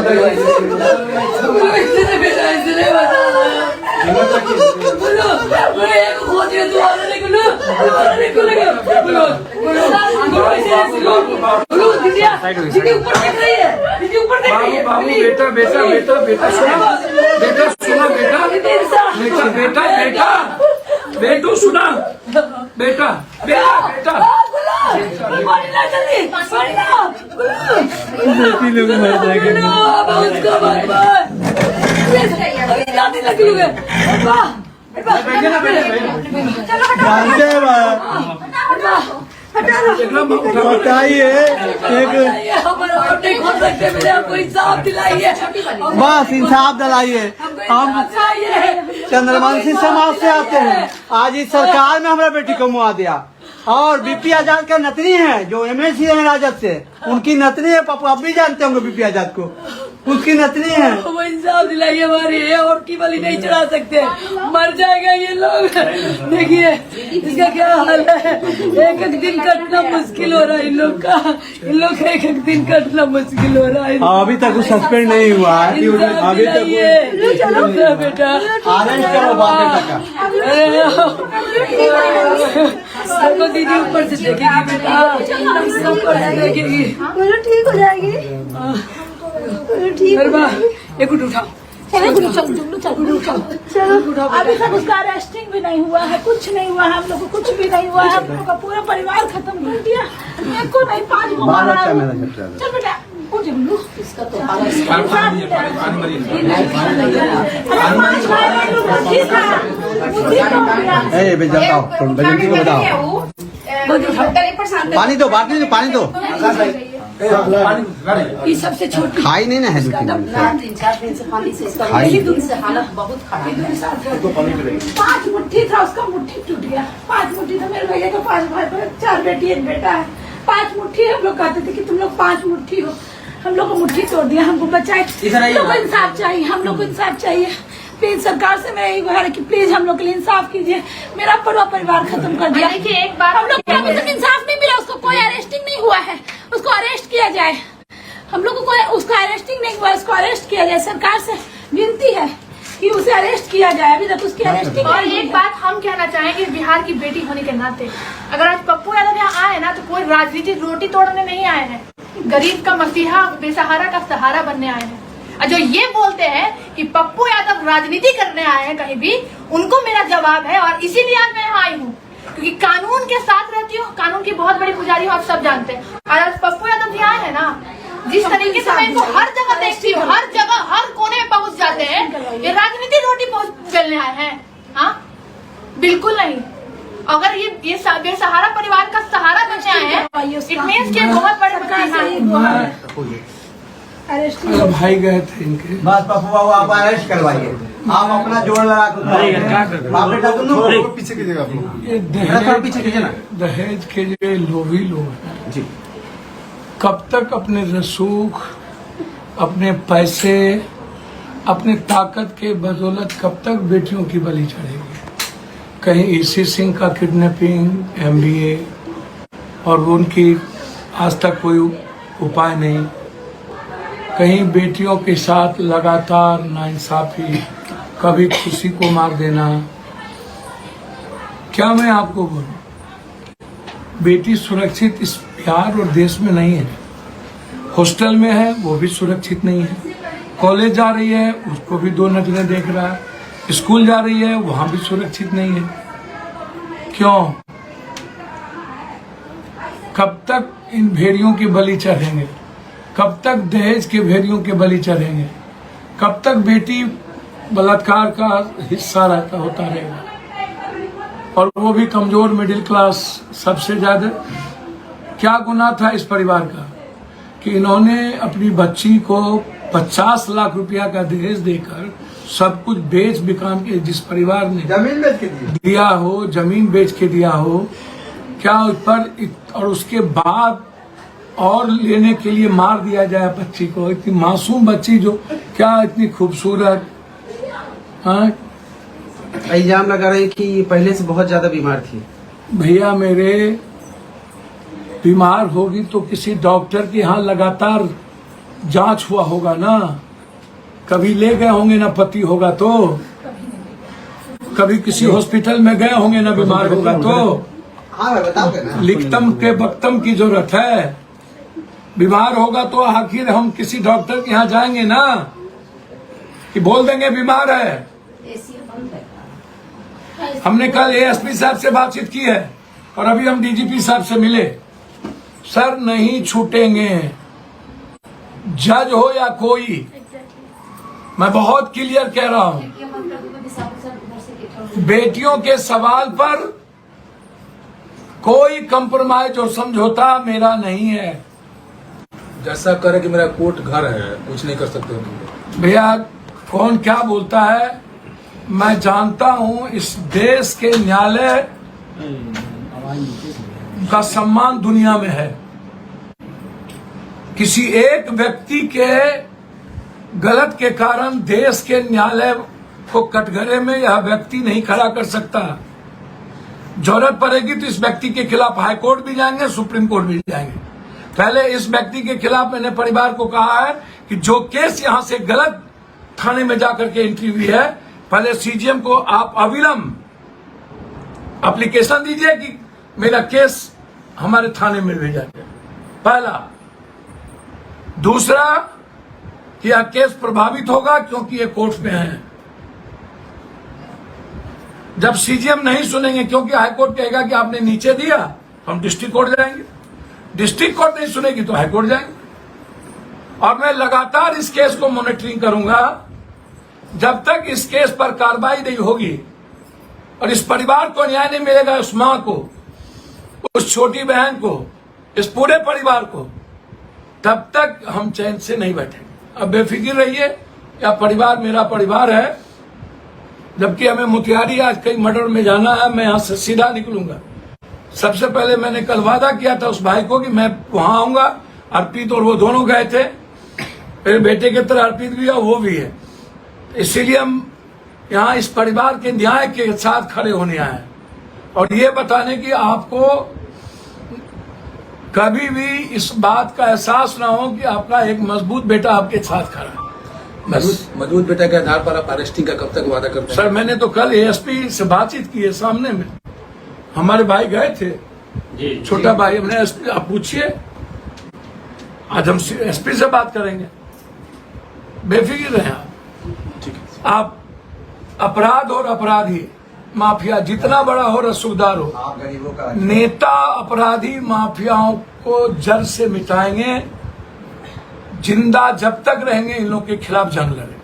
बेटा बेटा बेटा बेटा सुना, बेटा सुना, बेटा बेटा बेटा बेटा बेटू सुना, बेटा बेटा बेटा बेटी लोग मर जाएंगे। बताइए बस इंसाफ दिलाइए। हम चंद्रवंशी समाज से आते हैं। आज इस सरकार में हमारा बेटी को मुआ दिया। और बीपी आजाद का नतनी है जो एमएलसी है राजद से, उनकी नतनी है। पापा आप भी जानते होंगे बीपी आजाद को, उसकी नतनी है। वो इंसाफ दिलाइए हमारी है, और की बलि नहीं चढ़ा सकते, मर जाएगा ये लोग। देखिए इसका क्या हाल है, एक एक दिन कटना मुश्किल हो रहा है इन लोग का, इन लोग का एक एक दिन कटना मुश्किल हो रहा है। अभी तक वो सस्पेंड नहीं हुआ है, अभी तक बेटा अरेस्ट करो सबको दीदी ऊपर से देखेगी बेटा, ऊपर से देखेगी, ठीक हो जाएगी। ठीक एक उठाओ, चलो अभी तक उसका अरेस्टिंग भी नहीं हुआ है, कुछ नहीं हुआ है, हम लोग को कुछ भी नहीं हुआ है। हम लोग का पूरा परिवार खत्म कर दिया, एक को नहीं 5 को मारा। चल बेटा कुछ इसका तो पानी दो, बाटली दो, पानी दो। ये सबसे छोटी खाई नहीं ना है, 3-4 दिन से पानी से इसका हालत बहुत खराब है। 5 मुट्ठी था उसका, मुट्ठी टूट गया। 5 मुट्ठी था मेरे भैया का, 5 भाई 4 बेटी 1 बेटा है। 5 मुट्ठी हम लोग कहते थे कि तुम लोग 5 मुट्ठी हो, हम लोग को मुट्ठी तोड़ दिया। हमको बचाए, हम लोग को इंसाफ चाहिए, हम लोग को इंसाफ चाहिए। प्लीज सरकार से मैं यही गुहार है कि प्लीज हम लोग के लिए इंसाफ कीजिए। मेरा पूरा परिवार खत्म कर दिया। देखिए एक बार हम लोग को अभी तक इंसाफ नहीं मिला, उसको कोई अरेस्टिंग नहीं हुआ है, उसको अरेस्ट किया जाए। हम लोग को उसका अरेस्टिंग नहीं हुआ, उसको अरेस्ट किया जाए। सरकार से विनती है कि उसे अरेस्ट किया जाए, अभी तक उसकी अरेस्टिंग। और एक बात हम कहना चाहेंगे, बिहार की बेटी होने के नाते अगर आज पप्पू यादव यहाँ आए ना तो कोई राजनीतिक रोटी तोड़ने नहीं आए हैं, गरीब का मसीहा बेसहारा का सहारा बनने आए हैं। और जो ये बोलते हैं कि पप्पू यादव राजनीति करने आए हैं कहीं भी, उनको मेरा जवाब है। और इसीलिए आज मैं यहाँ आई हूँ क्योंकि कानून के साथ रहती हूँ, कानून की बहुत बड़ी पुजारी हूँ, आप सब जानते हैं। और आज पप्पू यादव जी आए हैं ना, जिस तरीके से मैं इनको हर जगह देखती हूँ, हर जगह हर कोने में पहुँच जाते हैं, ये राजनीति रोटी बेलने आए हैं? हाँ बिल्कुल नहीं। अगर ये बेसहारा परिवार का सहारा बनने आए हैं, इट मीन्स कि बहुत बड़े भाई गए थे इनके। बस पप्पू बाबू आप अरेस्ट करवाइए, आप अपना जोड़ लगा कर पीछे कीजिएगा। दहेज के जो लोभी लोग हैं, कब तक अपने रसूख, अपने पैसे, अपने ताकत के बदौलत कब तक बेटियों की बलि चढ़ेगी? कहीं ईसी सिंह का किडनैपिंग, MBA, और उनकी आज तक कोई उपाय नहीं। कहीं बेटियों के साथ लगातार नाइंसाफी, कभी खुशी को मार देना। क्या मैं आपको बोलूं, बेटी सुरक्षित इस बिहार और देश में नहीं है। हॉस्टल में है वो भी सुरक्षित नहीं है, कॉलेज जा रही है उसको भी 2 नजरें देख रहा है, स्कूल जा रही है वहां भी सुरक्षित नहीं है। क्यों? कब तक इन भेड़ियों की बलि चढ़ेंगे? कब तक दहेज के भेड़ियों के बलि चढ़ेंगे? कब तक बेटी बलात्कार का हिस्सा रहता होता रहेगा? और वो भी कमजोर मिडिल क्लास। सबसे ज्यादा क्या गुनाह था इस परिवार का कि इन्होंने अपनी बच्ची को 50 लाख रुपया का दहेज देकर सब कुछ बेच बिकान के, जिस परिवार ने जमीन बेच के दिया हो, जमीन बेच के दिया हो, क्या उस पर, और उसके बाद और लेने के लिए मार दिया जाए बच्ची को, इतनी मासूम बच्ची जो क्या इतनी खूबसूरत। हाँ, इल्जाम लगा रहे कि पहले से बहुत ज्यादा बीमार थी। भैया मेरे, बीमार होगी तो किसी डॉक्टर के यहाँ लगातार जांच हुआ होगा ना, कभी ले गए होंगे ना पति होगा तो, कभी किसी हॉस्पिटल में गए होंगे ना बीमार होगा तो। लिखतम के बक्तम की जरूरत है। बीमार होगा तो आखिर हम किसी डॉक्टर के यहाँ जाएंगे ना कि बोल देंगे बीमार है। हमने कल एएसपी साहब से बातचीत की है और अभी हम डीजीपी साहब से मिले। सर नहीं छूटेंगे, जज हो या कोई, मैं बहुत क्लियर कह रहा हूं। बेटियों के सवाल पर कोई कंप्रोमाइज और समझौता मेरा नहीं है। जैसा करे कि मेरा कोर्ट घर है, कुछ नहीं कर सकते तुम। भैया कौन क्या बोलता है मैं जानता हूं। इस देश के न्यायालय का सम्मान दुनिया में है। किसी एक व्यक्ति के गलत के कारण देश के न्यायालय को कटघरे में यह व्यक्ति नहीं खड़ा कर सकता। जरूरत पड़ेगी तो इस व्यक्ति के खिलाफ हाई कोर्ट भी जाएंगे, सुप्रीम कोर्ट भी जाएंगे। पहले इस व्यक्ति के खिलाफ मैंने परिवार को कहा है कि जो केस यहां से गलत थाने में जाकर के एंट्री हुई है, पहले सीजीएम को आप अविलंब एप्लीकेशन दीजिए कि मेरा केस हमारे थाने में भेजा जाए। पहला। दूसरा कि यह केस प्रभावित होगा क्योंकि ये कोर्ट में है। जब सीजीएम नहीं सुनेंगे क्योंकि हाईकोर्ट कहेगा कि आपने नीचे दिया, हम डिस्ट्रिक्ट कोर्ट जाएंगे। डिस्ट्रिक्ट कोर्ट नहीं सुनेगी तो हाईकोर्ट जाएंगे। और मैं लगातार इस केस को मॉनिटरिंग करूंगा जब तक इस केस पर कार्रवाई नहीं होगी और इस परिवार को न्याय नहीं मिलेगा, उस मां को, उस छोटी बहन को, इस पूरे परिवार को, तब तक हम चैन से नहीं बैठेंगे। अब बेफिक्र रहिए, या परिवार मेरा परिवार है। जबकि हमें मोतिहारी आज कई मर्डर में जाना है, मैं यहां से सीधा निकलूंगा। सबसे पहले मैंने कल वादा किया था उस भाई को कि मैं वहां आऊंगा। अर्पित और वो दोनों गए थे, मेरे बेटे की तरह अर्पित भी है, वो भी है। इसीलिए हम यहाँ इस परिवार के न्याय के साथ खड़े होने आए और ये बताने की आपको कभी भी इस बात का एहसास ना हो कि आपका एक मजबूत बेटा आपके साथ खड़ा है। मजबूत बेटा के आधार पर आप अरेस्टिंग का कब तक वादा करते हैं? सर मैंने तो कल एएसपी से बातचीत की है सामने में। हमारे भाई गए थे, छोटा भाई। हमने एसपी, आप पूछिए, आज हम एसपी से बात करेंगे। बेफिक्र रहें आप। अपराध और अपराधी माफिया जितना बड़ा हो, रसूखदार हो, नेता अपराधी माफियाओं को जड़ से मिटाएंगे। जिंदा जब तक रहेंगे इन लोगों के खिलाफ जंग लड़ेंगे।